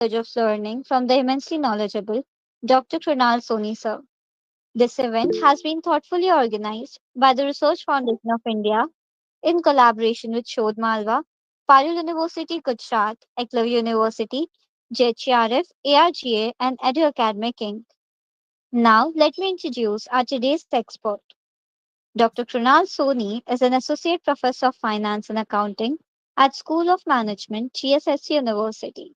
of learning from the immensely knowledgeable Dr. Krunal Soni sir. This event has been thoughtfully organized by the Research Foundation of India in collaboration with Shodh Malwa, Parul University, Gujarat, Eklavya University, JHRF, ARGA, and Edu Academic Inc. Now, let me introduce our today's expert. Dr. Krunal Soni is an associate professor of finance and accounting at School of Management, GSS University.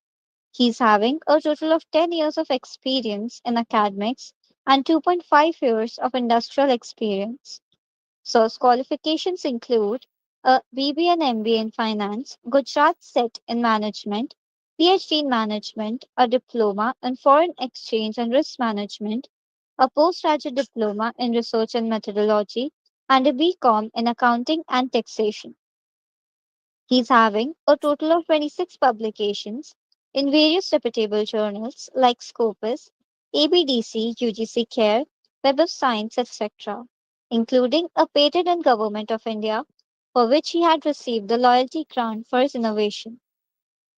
He's having a total of 10 years of experience in academics and 2.5 years of industrial experience. So, his qualifications include a BBA and MBA in finance, Gujarat SET in management, PhD in management, a diploma in foreign exchange and risk management, a postgraduate diploma in research and methodology, and a BCom in accounting and taxation. He's having a total of 26 publications in various reputable journals like Scopus, ABDC, UGC Care, Web of Science, etc., including a patent in Government of India, for which he had received the loyalty grant for his innovation.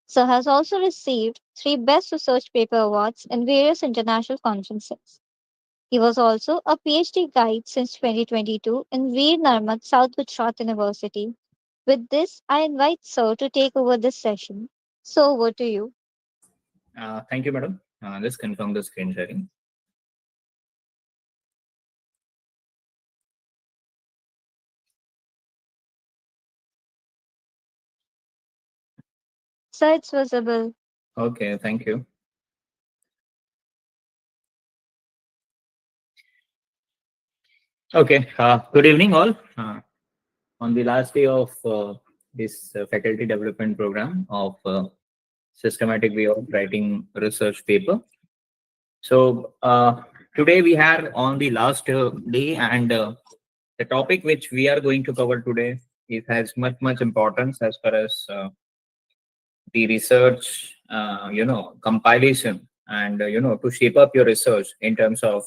Sir has also received three Best Research Paper awards in various international conferences. He was also a PhD guide since 2022 in Veer Narmad, South Gujarat University. With this, I invite Sir to take over this session. So, over to you. Thank you, madam. Let's confirm the screen sharing. Sir, it's visible. Okay, thank you. Okay, good evening all. On the last day of this faculty development program of systematic way of writing research paper. So today we are on the last day, and the topic which we are going to cover today, it has much importance as far as the research, compilation, and to shape up your research in terms of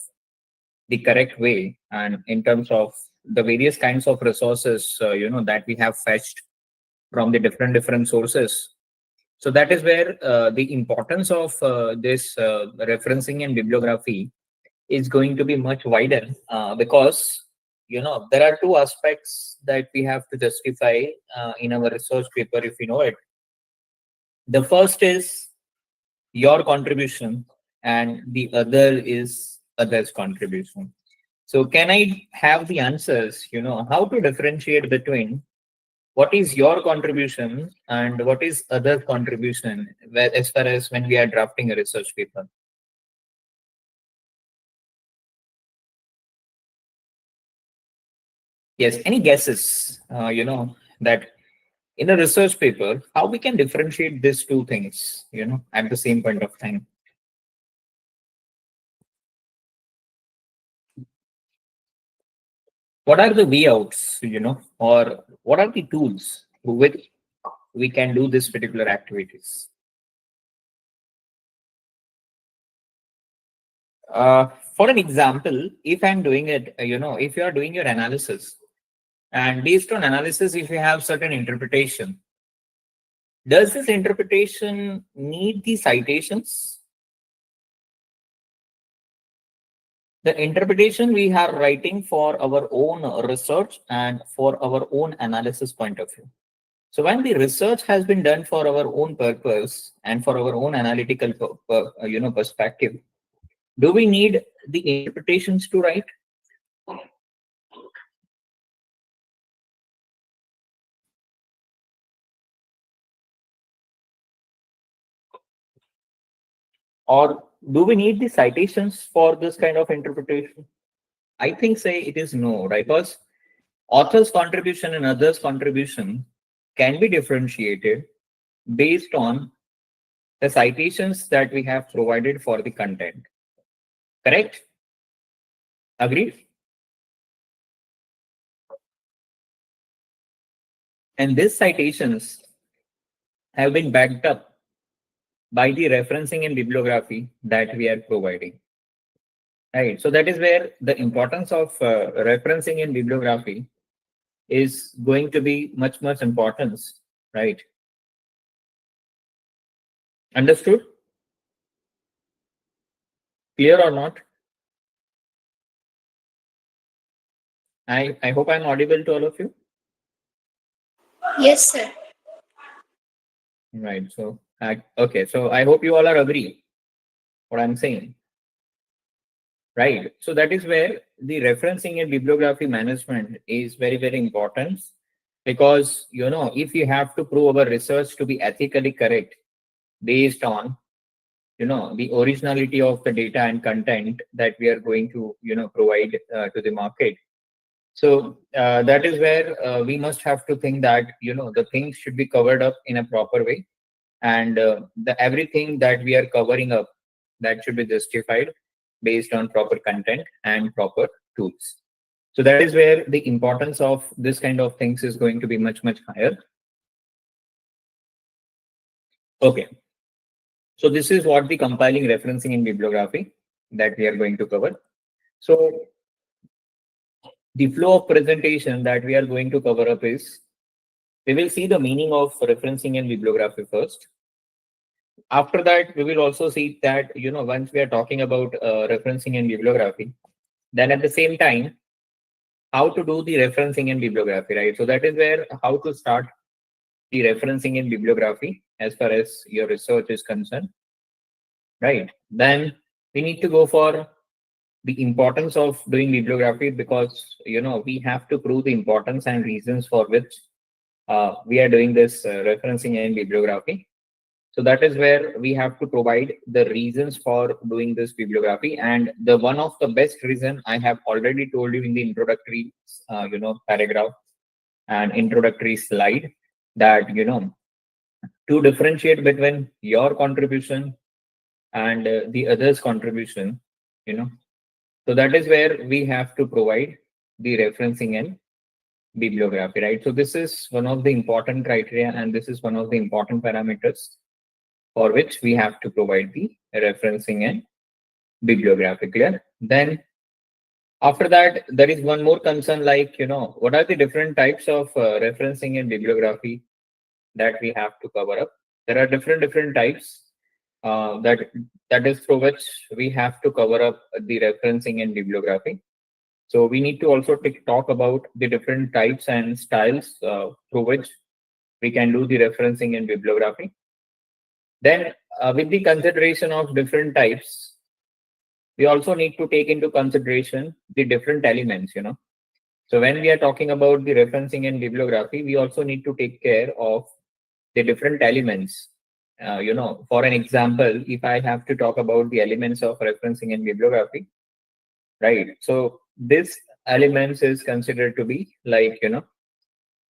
the correct way, and in terms of the various kinds of resources that we have fetched from the different sources. So that is where the importance of this referencing and bibliography is going to be much wider, because there are two aspects that we have to justify in our research paper, if you know it. The first is your contribution, and the other is others' contribution. So can I have the answers, how to differentiate between what is your contribution and what is other contribution, as far as when we are drafting a research paper? Yes, any guesses, that in a research paper, how we can differentiate these two things, at the same point of time? What are the way outs, or what are the tools with we can do this particular activities? For an example, if I'm doing it, if you are doing your analysis, and based on analysis, if you have certain interpretation, does this interpretation need the citations? The interpretation we are writing for our own research and for our own analysis point of view. So when the research has been done for our own purpose and for our own analytical perspective, do we need the interpretations to write? Or do we need the citations for this kind of interpretation? I think say it is no, right? Because author's contribution and others' contribution can be differentiated based on the citations that we have provided for the content. Correct? Agreed? And these citations have been backed up by the referencing and bibliography that we are providing. Right. So that is where the importance of referencing and bibliography is going to be much importance, right? Understood? Clear or not? I hope I'm audible to all of you. Yes, sir. Right. So okay. So I hope you all are agree what I'm saying. Right. So that is where the referencing and bibliography management is very, very important, because if you have to prove our research to be ethically correct based on the originality of the data and content that we are going to provide to the market. So that is where we must have to think that the things should be covered up in a proper way, and the everything that we are covering up, that should be justified based on proper content and proper tools. So that is where the importance of this kind of things is going to be much, much higher. Okay. So this is what the compiling, referencing, and bibliography that we are going to cover. So the flow of presentation that we are going to cover up is, we will see the meaning of referencing and bibliography first. After that, we will also see that, once we are talking about referencing and bibliography, then at the same time, how to do the referencing and bibliography, right? So that is where how to start the referencing and bibliography as far as your research is concerned, right? Then we need to go for the importance of doing bibliography, because we have to prove the importance and reasons for which we are doing this referencing and bibliography. So that is where we have to provide the reasons for doing this bibliography. And the one of the best reason I have already told you in the introductory paragraph and introductory slide, that to differentiate between your contribution and the others contribution, so that is where we have to provide the referencing and bibliography, right? So this is one of the important criteria, and this is one of the important parameters for which we have to provide the referencing and bibliography. Clear? Then after that, there is one more concern, like what are the different types of referencing and bibliography that we have to cover up. There are different types that is through which we have to cover up the referencing and bibliography. So we need to also talk about the different types and styles through which we can do the referencing and bibliography. Then with the consideration of different types, we also need to take into consideration the different elements. So when we are talking about the referencing and bibliography, we also need to take care of the different elements. For an example, if I have to talk about the elements of referencing and bibliography, right? So this elements is considered to be like,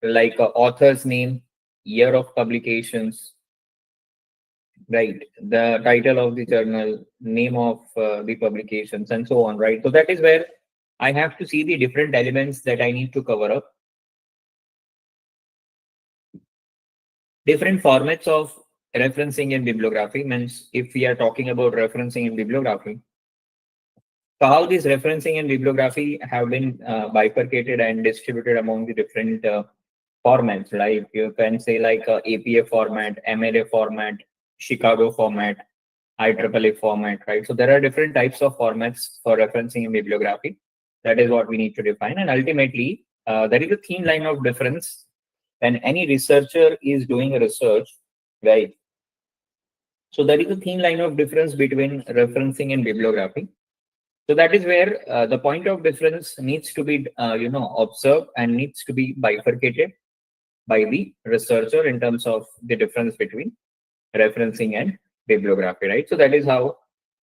like author's name, year of publications, right? The title of the journal, name of the publications, and so on, right? So that is where I have to see the different elements that I need to cover up. Different formats of referencing and bibliography means, if we are talking about referencing and bibliography, so how this referencing and bibliography have been bifurcated and distributed among the different formats, like you can say like APA format, MLA format, Chicago format, IEEE format, right? So there are different types of formats for referencing and bibliography. That is what we need to define. And ultimately, there is a thin line of difference when any researcher is doing a research, right? So there is a thin line of difference between referencing and bibliography. So that is where the point of difference needs to be, observed and needs to be bifurcated by the researcher in terms of the difference between referencing and bibliography, right? So that is how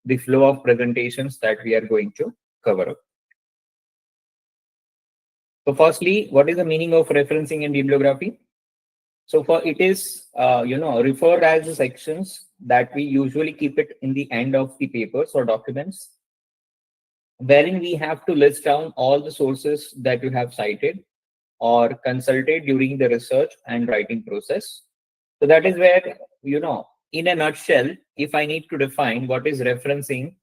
the flow of presentations that we are going to cover up. So firstly, what is the meaning of referencing and bibliography? So for it is, referred as the sections that we usually keep it in the end of the papers or documents, wherein we have to list down all the sources that you have cited or consulted during the research and writing process. So that is where, in a nutshell, if I need to define what is referencing,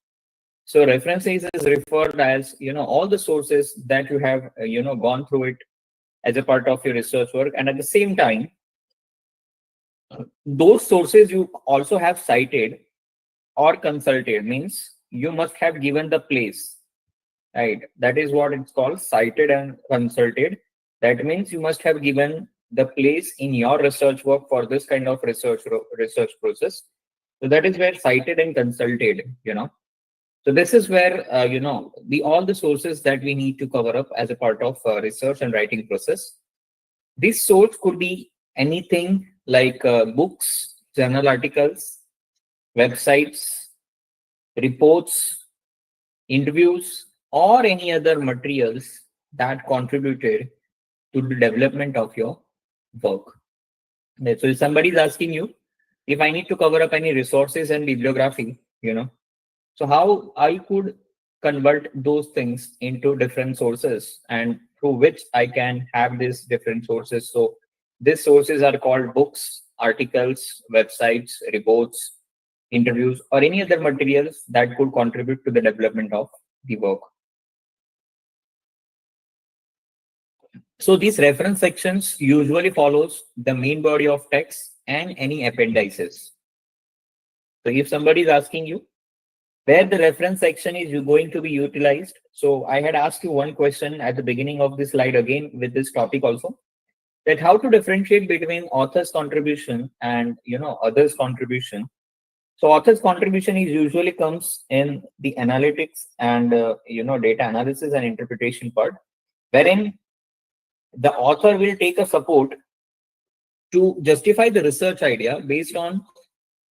so references is referred as, all the sources that you have, gone through it as a part of your research work. And at the same time, those sources you also have cited or consulted, means you must have given the place, right? That is what it's called, cited and consulted. That means you must have given the place in your research work for this kind of research process. So that is where cited and consulted, So this is where, all the sources that we need to cover up as a part of research and writing process. This source could be anything like books, journal articles, websites, reports, interviews, or any other materials that contributed to the development of your work. Okay, so if somebody is asking you if I need to cover up any resources and bibliography, so how I could convert those things into different sources and through which I can have these different sources. So these sources are called books, articles, websites, reports, interviews, or any other materials that could contribute to the development of the work. So these reference sections usually follows the main body of text and any appendices. So if somebody is asking you where the reference section is going to be utilized, so I had asked you one question at the beginning of this slide again with this topic also, that how to differentiate between author's contribution and others' contribution. So author's contribution is usually comes in the analytics and data analysis and interpretation part, wherein the author will take a support to justify the research idea based on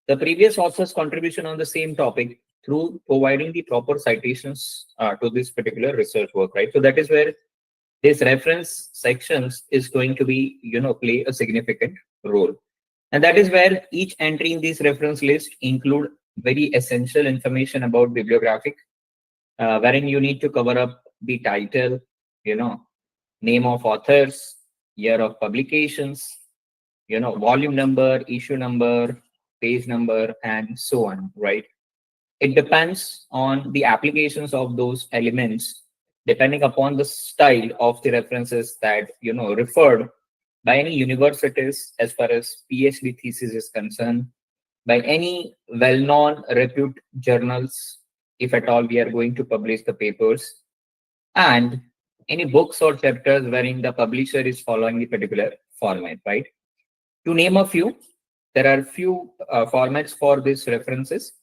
the previous author's contribution on the same topic through providing the proper citations to this particular research work, right? So that is where this reference sections is going to be, play a significant role. And that is where each entry in this reference list include very essential information about bibliographic, wherein you need to cover up the title, name of authors, year of publications, volume number, issue number, page number, and so on, right? It depends on the applications of those elements, depending upon the style of the references that, referred by any universities as far as PhD thesis is concerned, by any well-known repute journals, if at all we are going to publish the papers, and any books or chapters wherein the publisher is following the particular format, right? To name a few, there are few formats for these references,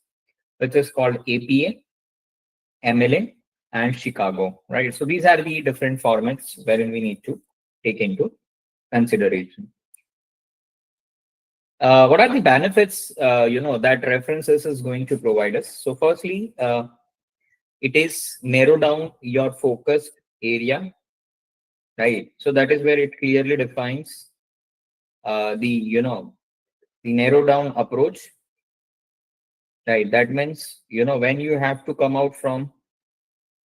which is called APA, MLA, and Chicago, right? So these are the different formats wherein we need to take into consideration. What are the benefits, that references is going to provide us? So firstly, it is narrow down your focused area, right? So that is where it clearly defines the narrow down approach, right? That means, when you have to come out from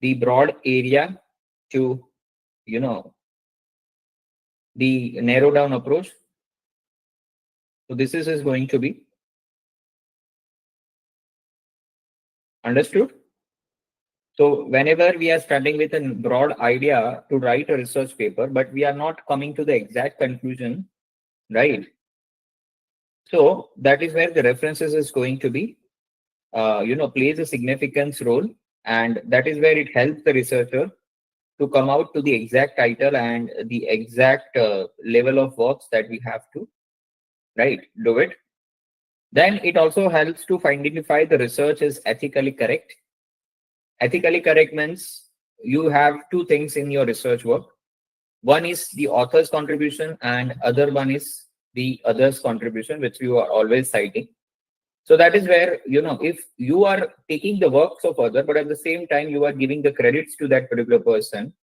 the broad area to, the narrow down approach. So this is going to be understood. So whenever we are starting with a broad idea to write a research paper, but we are not coming to the exact conclusion, right? So that is where the references is going to be, plays a significant role. And that is where it helps the researcher to come out to the exact title and the exact level of works that we have to, right, do it. Then it also helps to identify the research is ethically correct. Ethically correct means you have two things in your research work. One is the author's contribution and other one is the other's contribution, which you are always citing. So that is where, if you are taking the works of other, but at the same time, you are giving the credits to that particular person.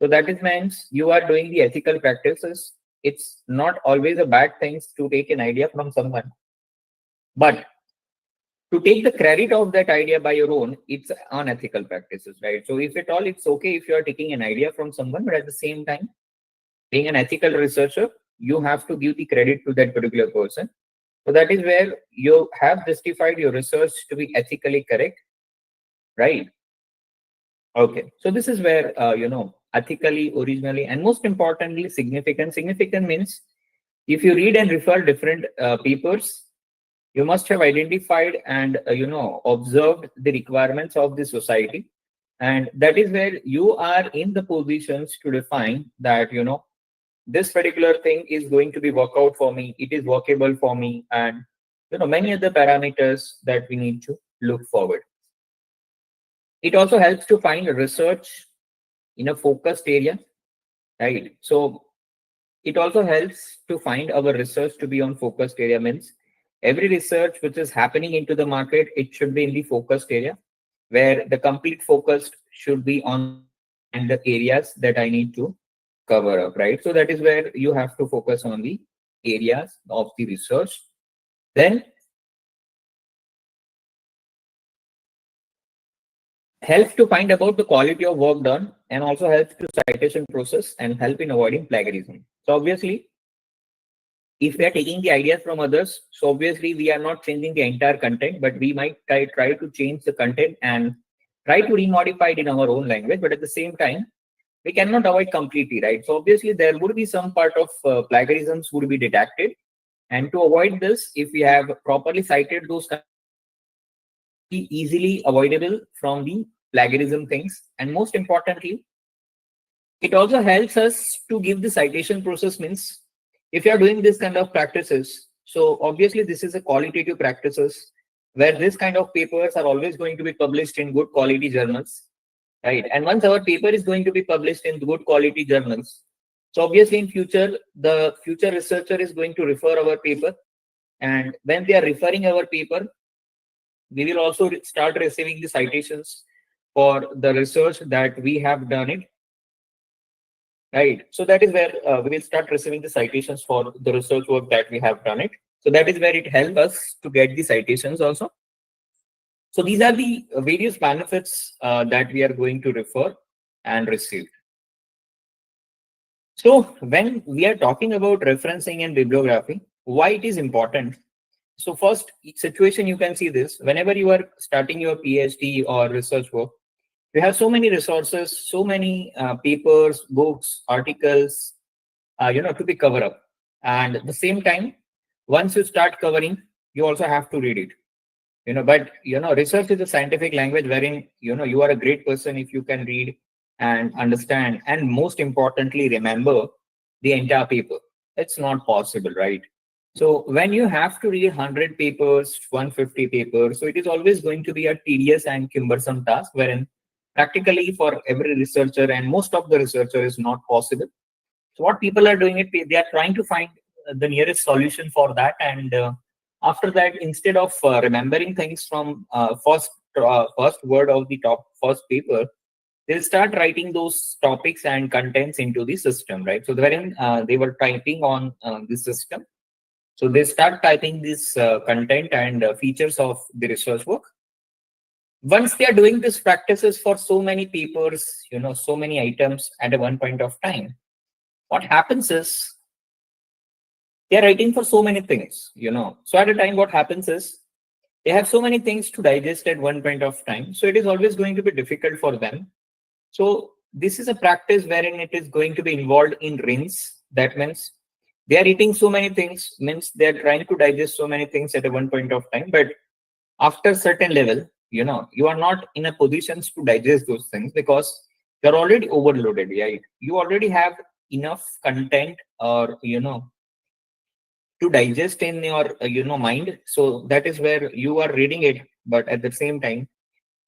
So that is means you are doing the ethical practices. It's not always a bad thing to take an idea from someone, but to take the credit of that idea by your own, it's unethical practices, right? So if at all, it's okay if you are taking an idea from someone, but at the same time, being an ethical researcher, you have to give the credit to that particular person. So that is where you have justified your research to be ethically correct, right? Okay, so this is where, ethically, originally, and most importantly, significant. Significant means if you read and refer different papers, you must have identified and observed the requirements of the society, and that is where you are in the positions to define that this particular thing is going to be work out for me, it is workable for me, and many other parameters that we need to look forward. It also helps to find research in a focused area, right? So it also helps to find our research to be on focused area, means every research which is happening into the market, it should be in the focused area where the complete focus should be on the topic and the areas that I need to cover up, right? So that is where you have to focus on the areas of the research. Then helps to find about the quality of work done, and also helps to citation process and help in avoiding plagiarism. So obviously, if we are taking the ideas from others, so obviously we are not changing the entire content, but we might try to change the content and try to remodify it in our own language. But at the same time, we cannot avoid completely, right? So obviously there would be some part of plagiarisms would be detected, and to avoid this, if we have properly cited those, be easily avoidable from the plagiarism things. And most importantly, it also helps us to give the citation process, means if you are doing this kind of practices, so obviously this is a qualitative practices where this kind of papers are always going to be published in good quality journals, right? And once our paper is going to be published in good quality journals, so obviously in future, the future researcher is going to refer our paper, and when they are referring our paper, we will also start receiving the citations for the research that we have done it, right? So that is where we will start receiving the citations for the research work that we have done it. So that is where it helps us to get the citations also. So these are the various benefits that we are going to refer and receive. So when we are talking about referencing and bibliography, why it is important? So first situation, you can see this whenever you are starting your PhD or research work, you have so many resources, so many papers, books, articles, to be covered up. And at the same time, once you start covering, you also have to read it. But research is a scientific language wherein you are a great person if you can read and understand, and most importantly, remember the entire paper. It's not possible, right? So when you have to read 100 papers, 150 papers, so it is always going to be a tedious and cumbersome task, wherein practically for every researcher, and most of the researcher, is not possible. So what people are doing it, they are trying to find the nearest solution for that, and after that, instead of remembering things from first word of the first paper, they'll start writing those topics and contents into the system, right? So wherein they were typing on the system, so they start typing this content and features of the research work. Once they are doing these practices for so many papers, so many items at a one point of time, what happens is they are writing for so many things, So at a time, what happens is they have so many things to digest at one point of time. So it is always going to be difficult for them. So this is a practice wherein it is going to be involved in rinse. That means they are eating so many things, means they are trying to digest so many things at a one point of time. But after certain level, you are not in a position to digest those things because you're already overloaded, right? You already have enough content, or to digest in your mind. So that is where you are reading it, but at the same time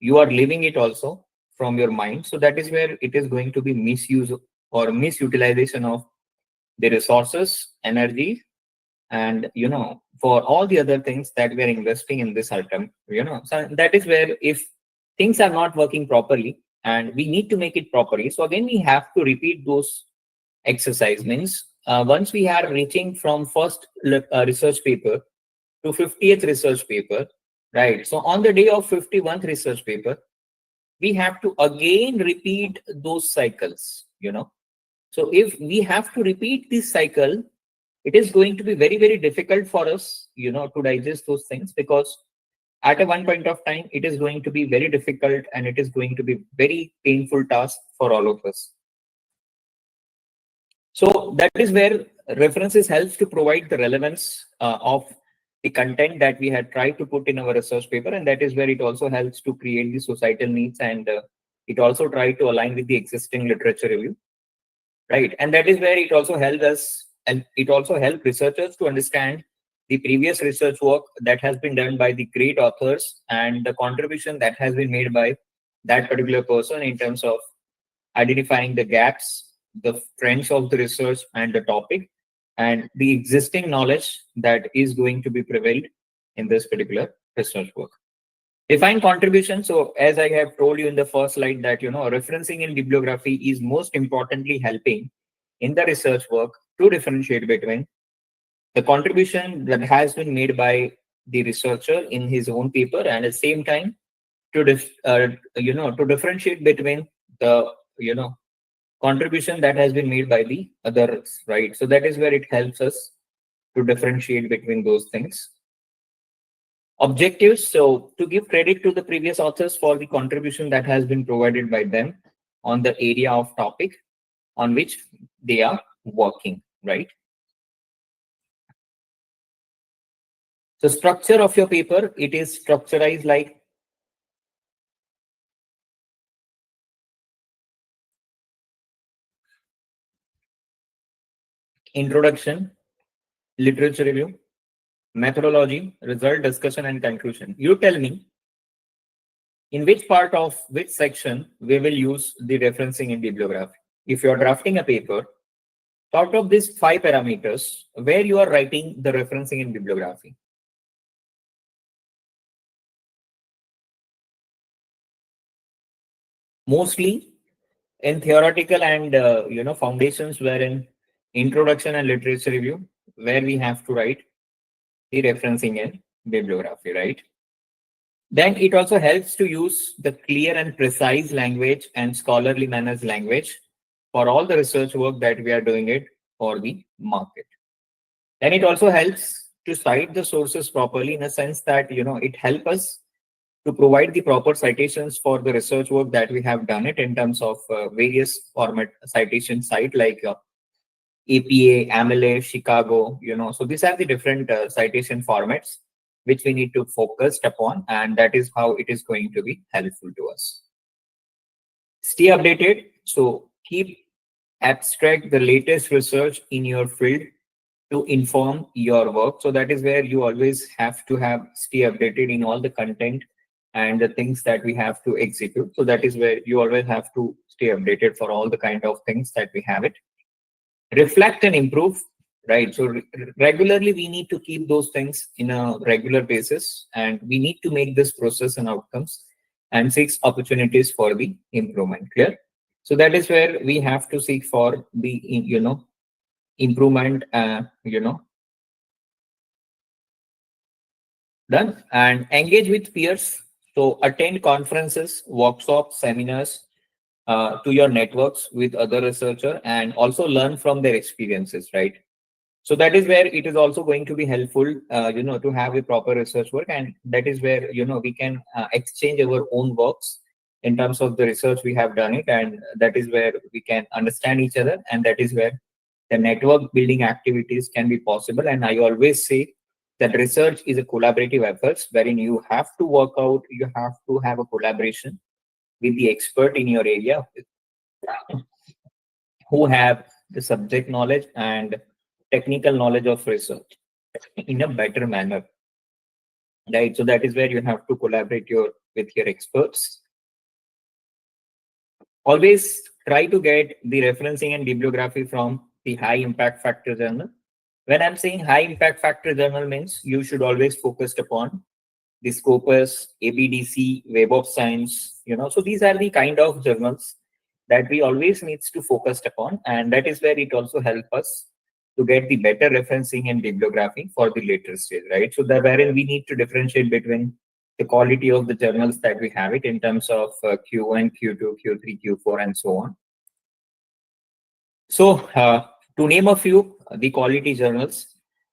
you are living it also from your mind. So that is where it is going to be misuse or misutilization of the resources, energy, and for all the other things that we are investing in this item. So that is where, if things are not working properly and we need to make it properly, so again we have to repeat those exercise. Means once we are reaching from first research paper to 50th research paper, right? So on the day of 51st research paper, we have to again repeat those cycles. So if we have to repeat this cycle, it is going to be very, very difficult for us to digest those things, because at a one point of time it is going to be very difficult, and it is going to be very painful task for all of us. So that is where references helps to provide the relevance of the content that we had tried to put in our research paper, and that is where it also helps to create the societal needs, and it also tried to align with the existing literature review, right? And that is where it also helped us, and it also helped researchers to understand the previous research work that has been done by the great authors and the contribution that has been made by that particular person in terms of identifying the gaps, the trends of the research and the topic, and the existing knowledge that is going to be prevailed in this particular research work. Define contribution. So as I have told you in the first slide that, referencing in bibliography is most importantly helping in the research work to differentiate between the contribution that has been made by the researcher in his own paper, and at the same time to differentiate between the, contribution that has been made by the others, right? So that is where it helps us to differentiate between those things. Objectives. So to give credit to the previous authors for the contribution that has been provided by them on the area of topic on which they are working, right? So structure of your paper, it is structurized like introduction, literature review, methodology, result discussion, and conclusion. You tell me in which part of which section we will use the referencing in bibliography. If you are drafting a paper, out of these 5 parameters, where you are writing the referencing in bibliography. Mostly in theoretical and foundations, wherein introduction and literature review, where we have to write the referencing in bibliography, right? Then it also helps to use the clear and precise language and scholarly manners language for all the research work that we are doing it for the market. Then it also helps to cite the sources properly, in a sense that it helps us to provide the proper citations for the research work that we have done it in terms of various format citation site like APA, AMLA, Chicago, so these are the different citation formats which we need to focus upon, and that is how it is going to be helpful to us. Stay updated. So keep abstract the latest research in your field to inform your work. So that is where you always have to stay updated in all the content and the things that we have to execute. So that is where you always have to stay updated for all the kind of things that we have it. Reflect and improve, right? So regularly we need to keep those things in a regular basis, and we need to make this process and outcomes and seek opportunities for the improvement. Clear? So that is where we have to seek for the improvement, done. And engage with peers. So attend conferences, workshops, seminars, to your networks with other researcher, and also learn from their experiences, right? So that is where it is also going to be helpful, to have a proper research work, and that is where we can exchange our own works in terms of the research we have done it, and that is where we can understand each other, and that is where the network building activities can be possible. And I always say that research is a collaborative effort wherein you have to work out, you have to have a collaboration with the expert in your area who have the subject knowledge and technical knowledge of research in a better manner, right? So that is where you have to collaborate with your experts. Always try to get the referencing and bibliography from the high impact factor journal. When I'm saying high impact factor journal, means you should always focus upon the Scopus, ABDC, Web of Science, so these are the kind of journals that we always needs to focus upon, and that is where it also helps us to get the better referencing and bibliography for the later stage, right? So that wherein we need to differentiate between the quality of the journals that we have it in terms of Q1, Q2, Q3, Q4, and so on. So to name a few, the quality journals.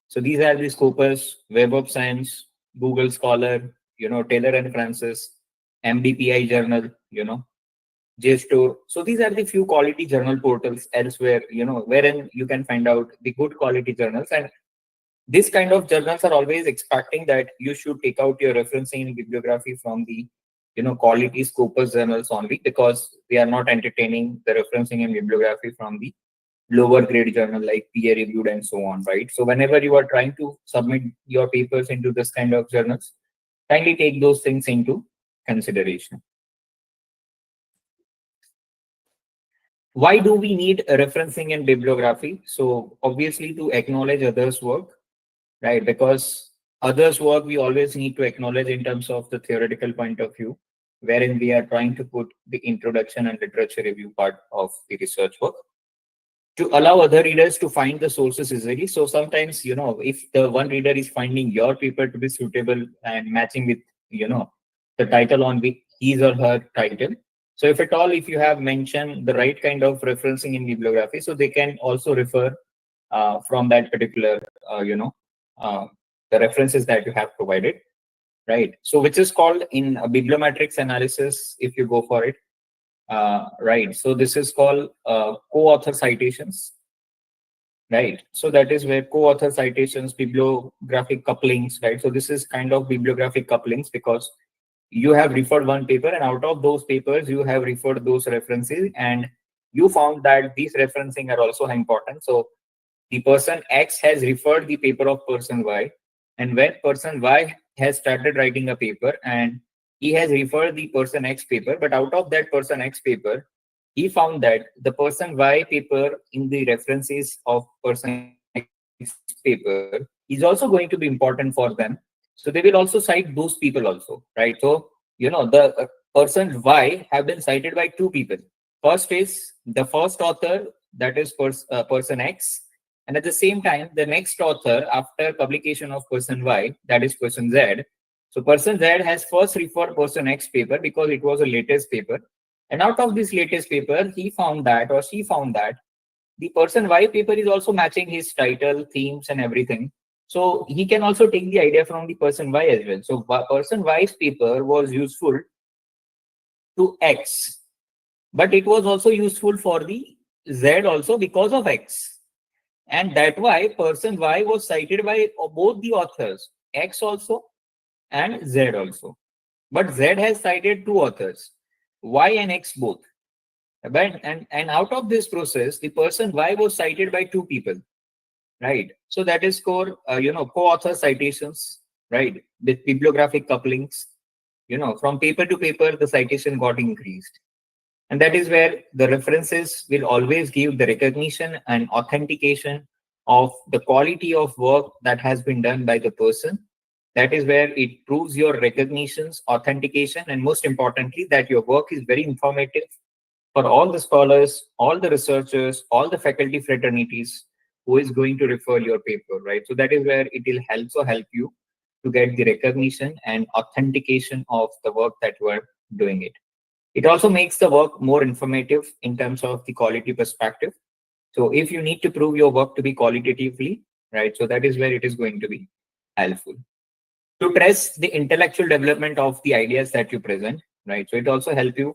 So these are the Scopus, Web of Science, Google Scholar, Taylor and Francis, MDPI journal, JSTOR. So these are the few quality journal portals elsewhere, wherein you can find out the good quality journals. And This kind of journals are always expecting that you should take out your referencing and bibliography from the quality Scopus journals only, because they are not entertaining the referencing and bibliography from the lower grade journal like peer reviewed and so on, right? So whenever you are trying to submit your papers into this kind of journals, kindly take those things into consideration. Why do we need referencing and bibliography? So obviously to acknowledge others' work, right? Because others' work we always need to acknowledge in terms of the theoretical point of view, wherein we are trying to put the introduction and literature review part of the research work, to allow other readers to find the sources easily. So sometimes, if the one reader is finding your paper to be suitable and matching with, the title on his or her title. So if at all, if you have mentioned the right kind of referencing in bibliography, so they can also refer from that particular, uh, the references that you have provided, right? So which is called in a bibliometrics analysis, if you go for it, right? So this is called co-author citations, right? So that is where co-author citations, bibliographic couplings, right? So this is kind of bibliographic couplings, because you have referred one paper, and out of those papers you have referred those references, and you found that these referencing are also important. So the person X has referred the paper of person Y, and when person Y has started writing a paper and he has referred the person X paper, but out of that person X paper, he found that the person Y paper in the references of person X paper is also going to be important for them. So they will also cite those people also, right? So, the person Y have been cited by two people. First is the first author, that is person X, and at the same time, the next author after publication of person Y, that is person Z. So person Z has first referred person X paper because it was a latest paper. And out of this latest paper, he found that, or she found that, the person Y paper is also matching his title, themes, and everything. So he can also take the idea from the person Y as well. So person Y's paper was useful to X, but it was also useful for the Z also because of X. And that why person Y was cited by both the authors, X also and Z also. But Z has cited two authors, Y and X both. But and out of this process, the person Y was cited by two people, right? So that is called co-author citations, right? With bibliographic couplings, from paper to paper, the citation got increased. And that is where the references will always give the recognition and authentication of the quality of work that has been done by the person. That is where it proves your recognitions, authentication, and most importantly, that your work is very informative for all the scholars, all the researchers, all the faculty fraternities who is going to refer your paper, right? So that is where it will also help you to get the recognition and authentication of the work that you are doing it. It also makes the work more informative in terms of the quality perspective. So if you need to prove your work to be qualitatively, right, so that is where it is going to be helpful. To trace the intellectual development of the ideas that you present, right? So it also helps you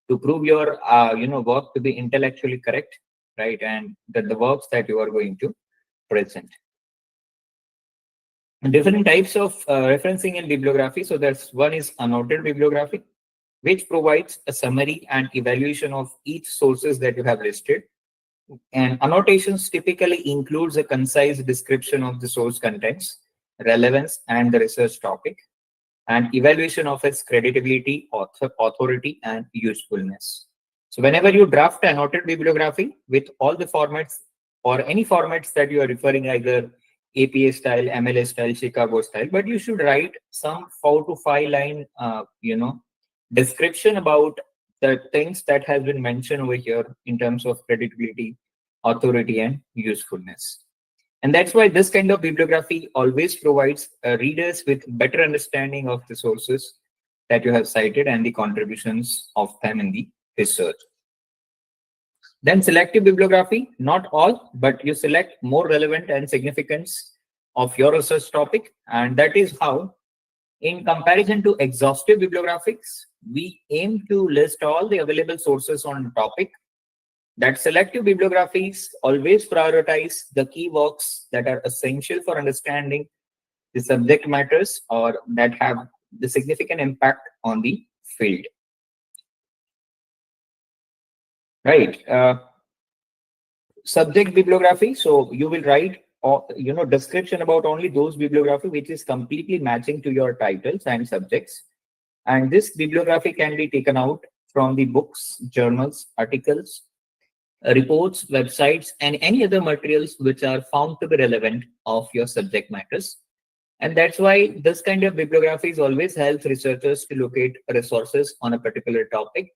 to prove your work to be intellectually correct, right? And that the works that you are going to present. Different types of referencing in bibliography. So there's one is annotated bibliography, which provides a summary and evaluation of each sources that you have listed. And annotations typically includes a concise description of the source contents, relevance, and the research topic, and evaluation of its credibility, authority, and usefulness. So whenever you draft annotated bibliography with all the formats or any formats that you are referring, either APA style, MLA style, Chicago style, but you should write some 4 to 5 line, description about the things that has been mentioned over here in terms of credibility, authority, and usefulness. And that's why this kind of bibliography always provides readers with better understanding of the sources that you have cited and the contributions of them in the research. Then selective bibliography, not all, but you select more relevant and significance of your research topic. And that is how, in comparison to exhaustive bibliographics, we aim to list all the available sources on the topic that selective bibliographies always prioritize the key works that are essential for understanding the subject matters or that have the significant impact on the field. Right. Subject bibliography. So you will write description about only those bibliography which is completely matching to your titles and subjects. And this bibliography can be taken out from the books, journals, articles, reports, websites, and any other materials which are found to be relevant of your subject matters. And that's why this kind of bibliographies always helps researchers to locate resources on a particular topic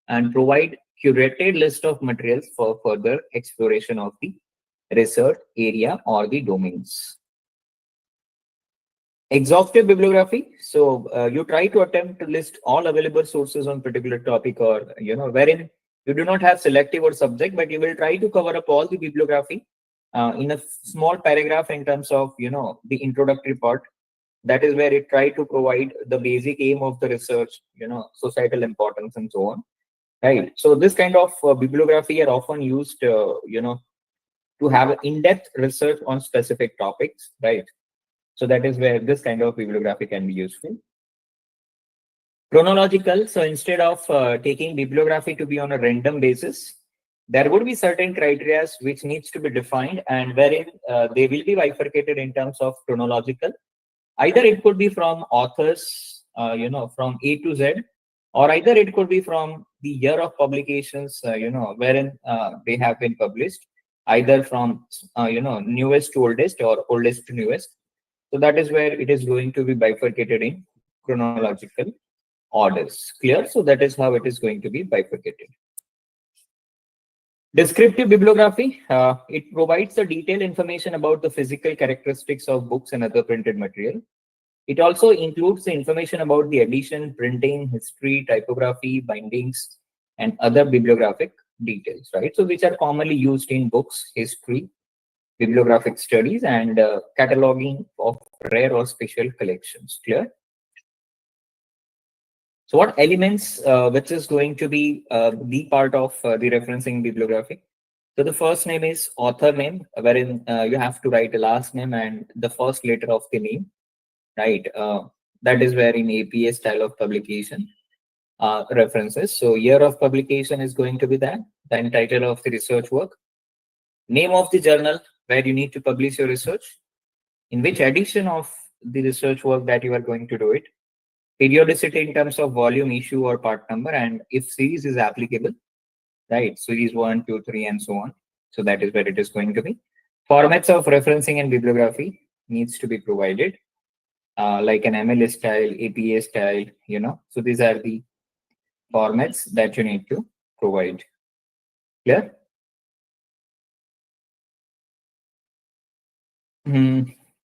and provide curated list of materials for further exploration of the research area or the domains. Exhaustive bibliography. So you try to attempt to list all available sources on particular topic, or wherein you do not have selective or subject, but you will try to cover up all the bibliography in a small paragraph in terms of the introductory part. That is where it try to provide the basic aim of the research, societal importance and so on. Right. So this kind of bibliography are often used, to have in-depth research on specific topics. Right. So that is where this kind of bibliography can be useful. Chronological. So instead of taking bibliography to be on a random basis, there would be certain criteria which needs to be defined, and wherein they will be bifurcated in terms of chronological. Either it could be from authors, from A to Z, or either it could be from the year of publications, wherein they have been published, either from, newest to oldest or oldest to newest. So that is where it is going to be bifurcated in chronological orders. Clear? So that is how it is going to be bifurcated. Descriptive bibliography. It provides the detailed information about the physical characteristics of books and other printed material. It also includes the information about the edition, printing, history, typography, bindings, and other bibliographic details, right? So which are commonly used in books, history, bibliographic studies, and cataloging of rare or special collections. Clear? So what elements which is going to be the part of the referencing bibliography? So the first name is author name, wherein you have to write a last name and the first letter of the name, right? That is where in APA style of publication references. So year of publication is going to be that, then title of the research work, name of the journal where you need to publish your research, in which edition of the research work that you are going to do it, periodicity in terms of volume, issue, or part number, and if series is applicable, right? Series 1, 2, 3, and so on. So that is where it is going to be. Formats of referencing and bibliography needs to be provided, like an MLA style, APA style, So these are the formats that you need to provide. Clear?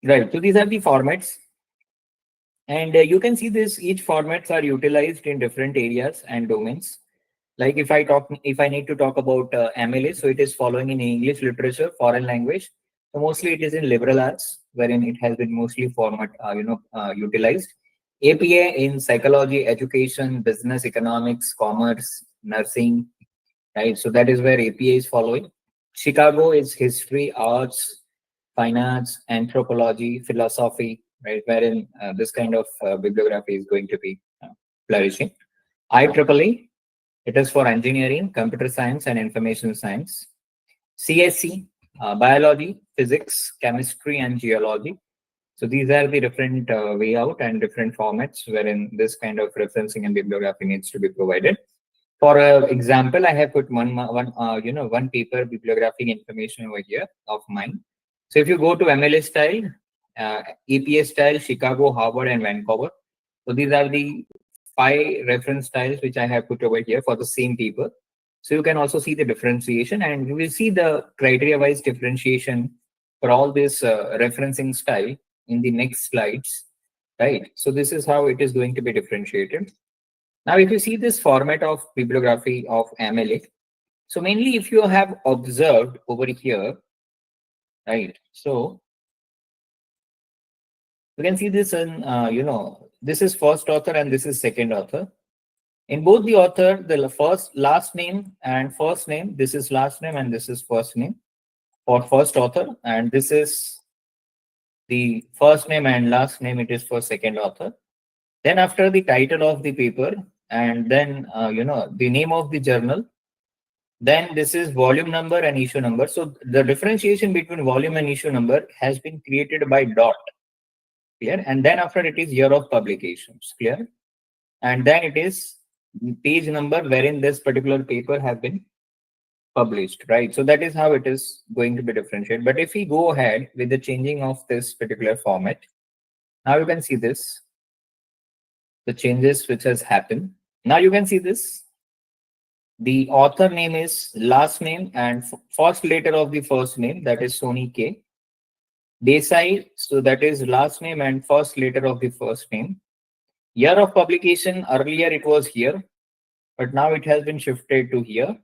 Right. So these are the formats. And you can see this, each formats are utilized in different areas and domains. Like if I need to talk about MLA, so it is following in English literature, foreign language. So mostly it is in liberal arts, wherein it has been mostly utilized. APA in psychology, education, business, economics, commerce, nursing, right? So that is where APA is following. Chicago is history, arts, finance, anthropology, philosophy, right? Wherein this kind of bibliography is going to be flourishing. IEEE, it is for engineering, computer science, and information science. CSC, biology, physics, chemistry, and geology. So these are the different way out and different formats wherein this kind of referencing and bibliography needs to be provided. For example, I have put one paper bibliographic information over here of mine. So if you go to MLA style, APA style, Chicago, Harvard, and Vancouver. So these are the 5 reference styles which I have put over here for the same paper. So you can also see the differentiation, and you will see the criteria-wise differentiation for all this referencing style in the next slides, right? So this is how it is going to be differentiated. Now, if you see this format of bibliography of MLA, so mainly if you have observed over here, right? So you can see this in, this is first author and this is second author. In both the author, the last name and first name, this is last name and this is first name for first author, and this is the first name and last name, it is for second author. Then after the title of the paper, and then the name of the journal, then this is volume number and issue number. So the differentiation between volume and issue number has been created by dot, clear, and then after it is year of publications, clear, and then it is page number wherein this particular paper have been published, right? So that is how it is going to be differentiated. But if we go ahead with the changing of this particular format, now you can see this, the changes which has happened. Now you can see this. The author name is last name and first letter of the first name, that is Sony K. Day-5, so that is last name and first letter of the first name. Year of publication, earlier it was here, but now it has been shifted to here.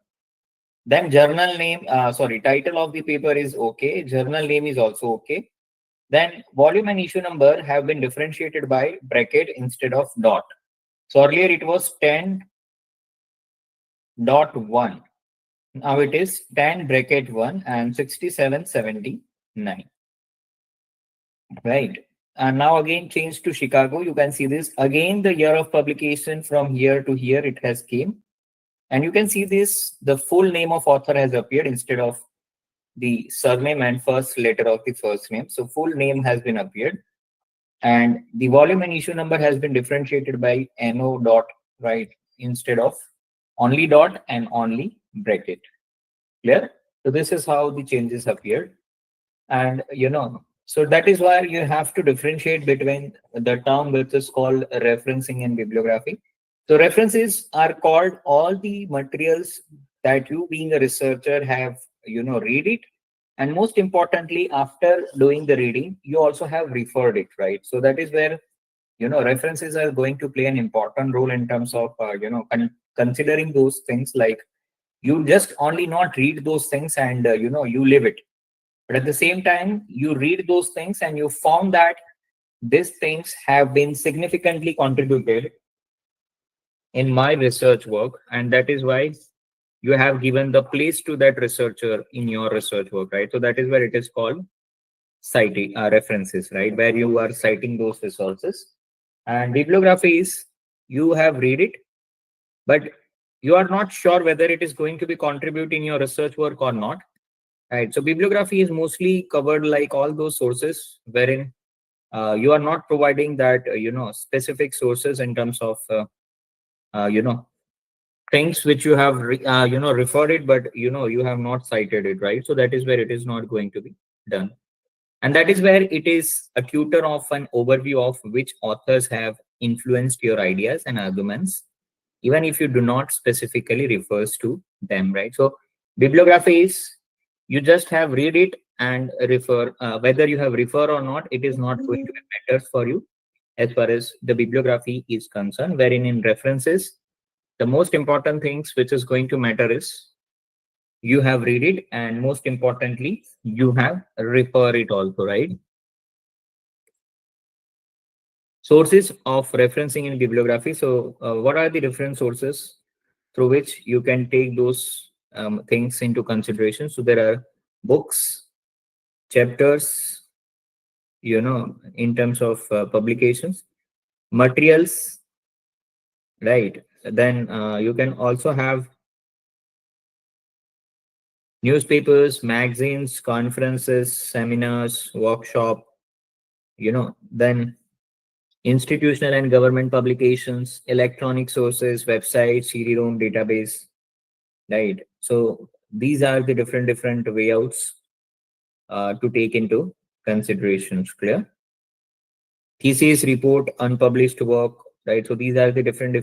Then journal name, title of the paper is okay. Journal name is also okay. Then volume and issue number have been differentiated by bracket instead of dot. So earlier it was 10.1. Now it is 10 bracket 1 and 6779. Right. And now again change to Chicago. You can see this. Again, the year of publication from here to here, it has came. And you can see this, the full name of author has appeared instead of the surname and first letter of the first name. So full name has been appeared. And the volume and issue number has been differentiated by NO dot, right, instead of only dot and only bracket. Clear? So this is how the changes appeared. And so that is why you have to differentiate between the term which is called referencing and bibliography. So references are called all the materials that you being a researcher have, read it. And most importantly, after doing the reading, you also have referred it, right? So that is where, references are going to play an important role in terms of, considering those things, like you just only not read those things and, you live it. But at the same time, you read those things and you found that these things have been significantly contributed in my research work. And that is why you have given the place to that researcher in your research work, right? So that is where it is called citing references, right? Where you are citing those resources. And bibliography is you have read it, but you are not sure whether it is going to be contributing your research work or not. Right. So bibliography is mostly covered like all those sources wherein you are not providing that specific sources in terms of things which you have referred it, but you have not cited it, right? So that is where it is not going to be done, and that is where it is a tutor of an overview of which authors have influenced your ideas and arguments, even if you do not specifically refers to them, right? So bibliography is you just have read it and refer, whether you have refer or not, it is not going to be matters for you as far as the bibliography is concerned, wherein in references, the most important things which is going to matter is you have read it, and most importantly, you have refer it also, right? Sources of referencing in bibliography. So what are the different sources through which you can take those things into consideration? So there are books, chapters, in terms of publications, materials, right? Then you can also have newspapers, magazines, conferences, seminars, workshop, then institutional and government publications, electronic sources, websites, CD-ROM database, right? So these are the different wayouts to take into considerations. Clear? Thesis, report, unpublished work, right? So these are the different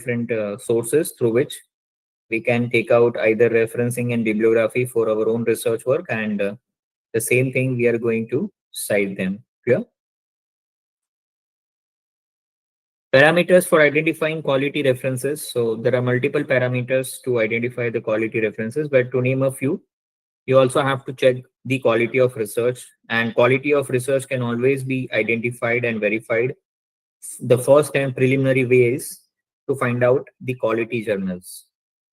sources through which we can take out either referencing and bibliography for our own research work, and the same thing we are going to cite them. Clear? Parameters for identifying quality references. So there are multiple parameters to identify the quality references, but to name a few, you also have to check the quality of research, and quality of research can always be identified and verified. The first and preliminary way is to find out the quality journals,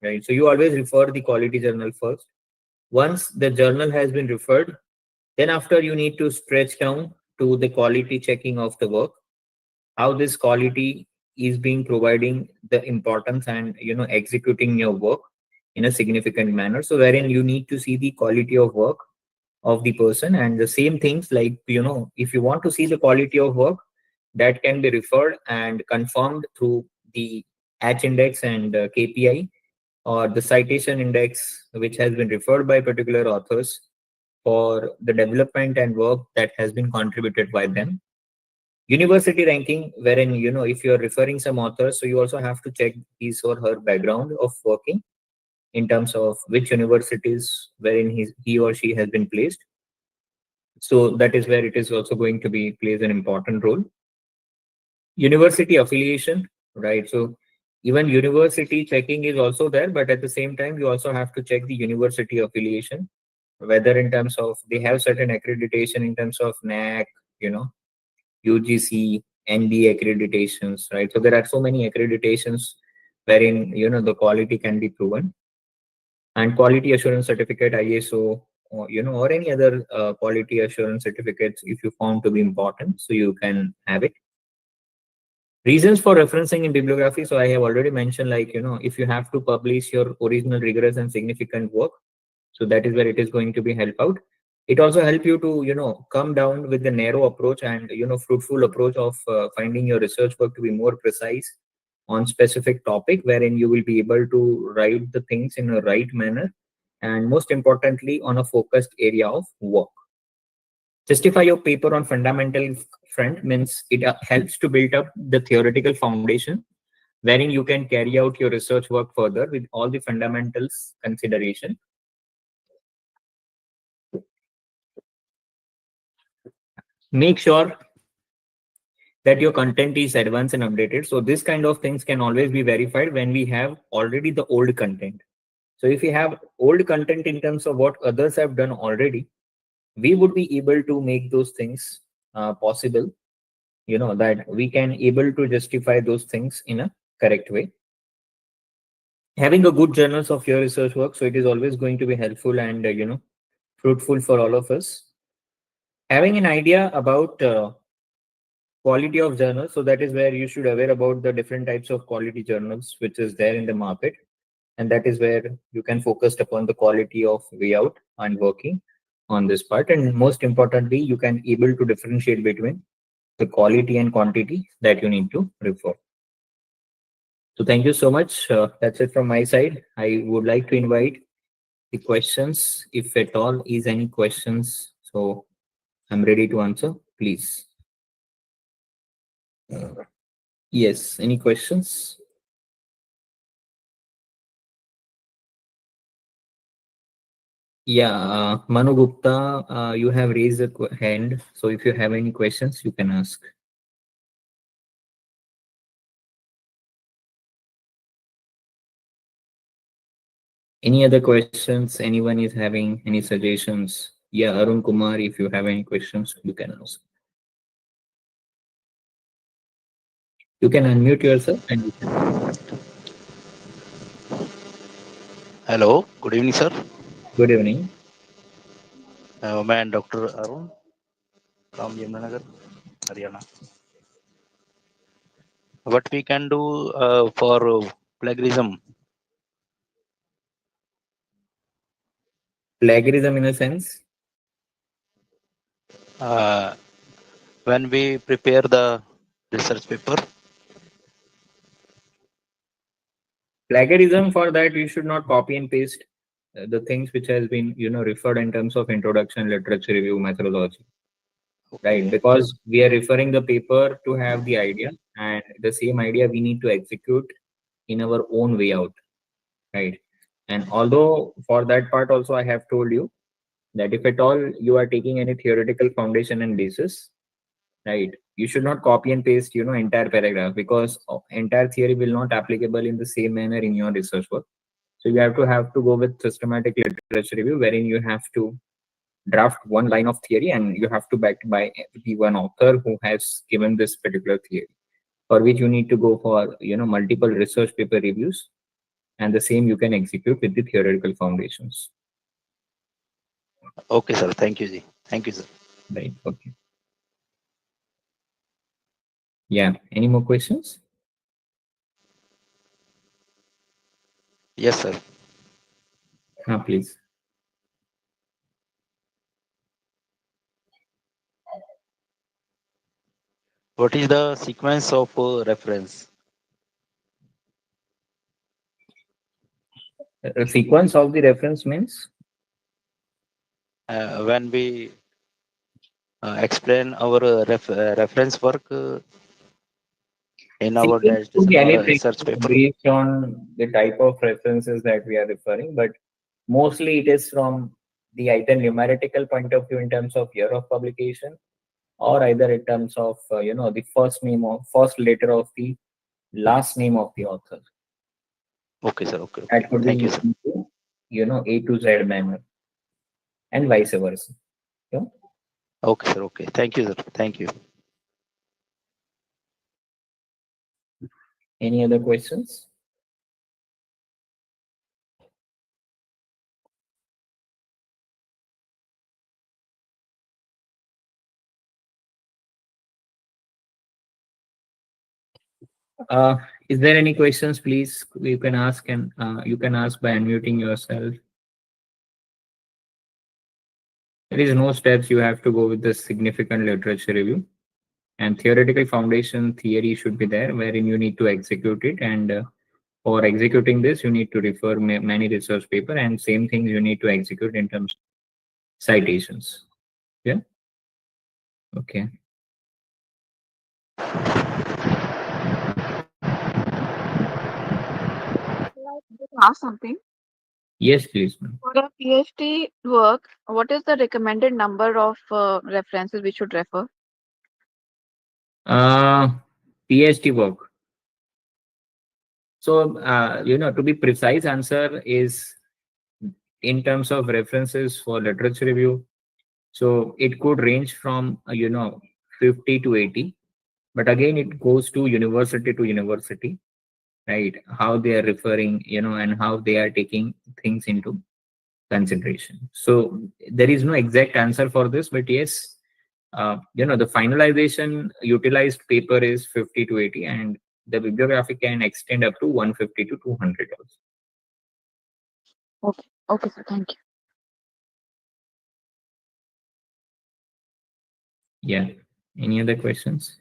right? So you always refer the quality journal first. Once the journal has been referred, then after you need to stretch down to the quality checking of the work, how this quality is being providing the importance and executing your work in a significant manner. So wherein you need to see the quality of work of the person, and the same things like if you want to see the quality of work, that can be referred and confirmed through the H index and KPI, or the citation index which has been referred by particular authors for the development and work that has been contributed by them. University ranking, wherein if you are referring some authors, so you also have to check his or her background of working in terms of which universities wherein he or she has been placed. So that is where it is also going to be plays an important role. University affiliation, right? So even university checking is also there, but at the same time you also have to check the university affiliation, whether in terms of they have certain accreditation in terms of NAC, UGC, NB accreditations, right? So there are so many accreditations wherein the quality can be proven. And quality assurance certificate, ISO, or any other quality assurance certificates, if you found to be important, so you can have it. Reasons for referencing in bibliography. So I have already mentioned, like, if you have to publish your original rigorous and significant work, so that is where it is going to be help out. It also help you to, come down with the narrow approach and, fruitful approach of finding your research work to be more precise on specific topic, wherein you will be able to write the things in a right manner, and most importantly on a focused area of work. Justify your paper on fundamental front means it helps to build up the theoretical foundation, wherein you can carry out your research work further with all the fundamentals consideration. Make sure that your content is advanced and updated. So this kind of things can always be verified when we have already the old content. So if you have old content in terms of what others have done already, we would be able to make those things possible, that we can able to justify those things in a correct way. Having a good journals of your research work, so it is always going to be helpful and fruitful for all of us. Having an idea about quality of journals, so that is where you should aware about the different types of quality journals which is there in the market, and that is where you can focus upon the quality of way out and working on this part. And most importantly, you can able to differentiate between the quality and quantity that you need to refer. So thank you so much. That's it from my side. I would like to invite the questions, if at all is any questions. So I'm ready to answer, please. Yes, any questions? Yeah, Manu Gupta, you have raised a hand. So if you have any questions, you can ask. Any other questions? Anyone is having any suggestions? Yeah, Arun Kumar, if you have any questions, you can ask. You can unmute yourself and you can ask. Hello, good evening, sir. Good evening. Man, Dr. Arun from Yamuna, Haryana. What we can do for plagiarism? Plagiarism in a sense? Uh, when we prepare the research paper? Plagiarism, for that you should not copy and paste the things which has been referred in terms of introduction, literature review, methodology, right? Okay. Because we are referring the paper to have the idea, and the same idea we need to execute in our own way out, right? And although for that part also I have told you that if at all you are taking any theoretical foundation and basis, right, you should not copy and paste entire paragraph, because entire theory will not applicable in the same manner in your research work. So you have to go with systematic literature review, wherein you have to draft one line of theory and you have to back by the one author who has given this particular theory. for which you need to go for multiple research paper reviews, and the same you can execute with the theoretical foundations. Okay, sir. Thank you, Ji. Thank you, sir. Right. Okay. Yeah. Any more questions? Yes, sir. Please. What is the sequence of reference? Sequence of the reference means When we explain our reference work in our sequence could be dissertation or a anything research paper. based on the type of references that we are referring, but mostly it is from the either numerical point of view in terms of year of publication, or either in terms of the first letter of the last name of the author. Okay, sir. Okay, That okay. could Thank you, be sir. into, A to Z manner, and vice versa. Yeah? Okay, sir. Okay. Thank you, sir. Thank you. Any other questions? Is there any questions? Please, you can ask, and you can ask by unmuting yourself. There is no steps you have to go with the significant literature review, and theoretical foundation theory should be there, wherein you need to execute it, and for executing this, you need to refer many research paper, and same things you need to execute in terms of citations. Yeah. Okay. Ask something. Yes, please, ma'am. For a PhD work, what is the recommended number of references we should refer? PhD work. So, to be precise, answer is in terms of references for literature review. So it could range from 50 to 80, but again it goes to university, right? How they are referring, and how they are taking things into consideration. So there is no exact answer for this, but yes, the finalization utilized paper is 50 to 80, and the bibliography can extend up to 150 to 200 also. Okay. Okay, sir. Thank you. Yeah. Any other questions?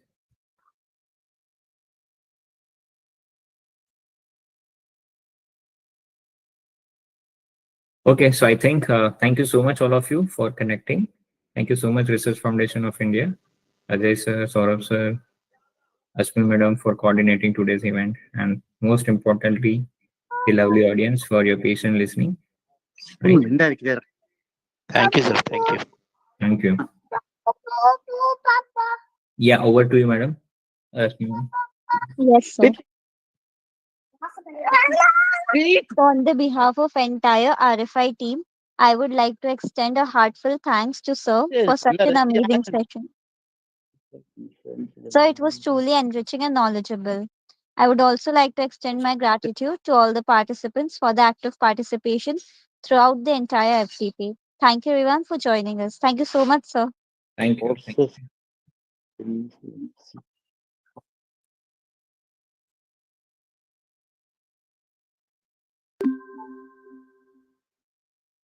Okay, so I think thank you so much all of you for connecting. Thank you so much Research Foundation of India, Ajay sir, Saurabh sir, Ashmi madam for coordinating today's event, and most importantly, the lovely audience for your patient listening. Right? Thank you, sir. Thank you. Thank you. Yeah, over to you, madam. Ashmi madam. Yes, sir. So on the behalf of entire RFI team, I would like to extend a heartfelt thanks to Sir for such an amazing session. So it was truly enriching and knowledgeable. I would also like to extend my gratitude to all the participants for the active participation throughout the entire FTP. Thank you everyone for joining us. Thank you so much, sir. Thank you. Thank you.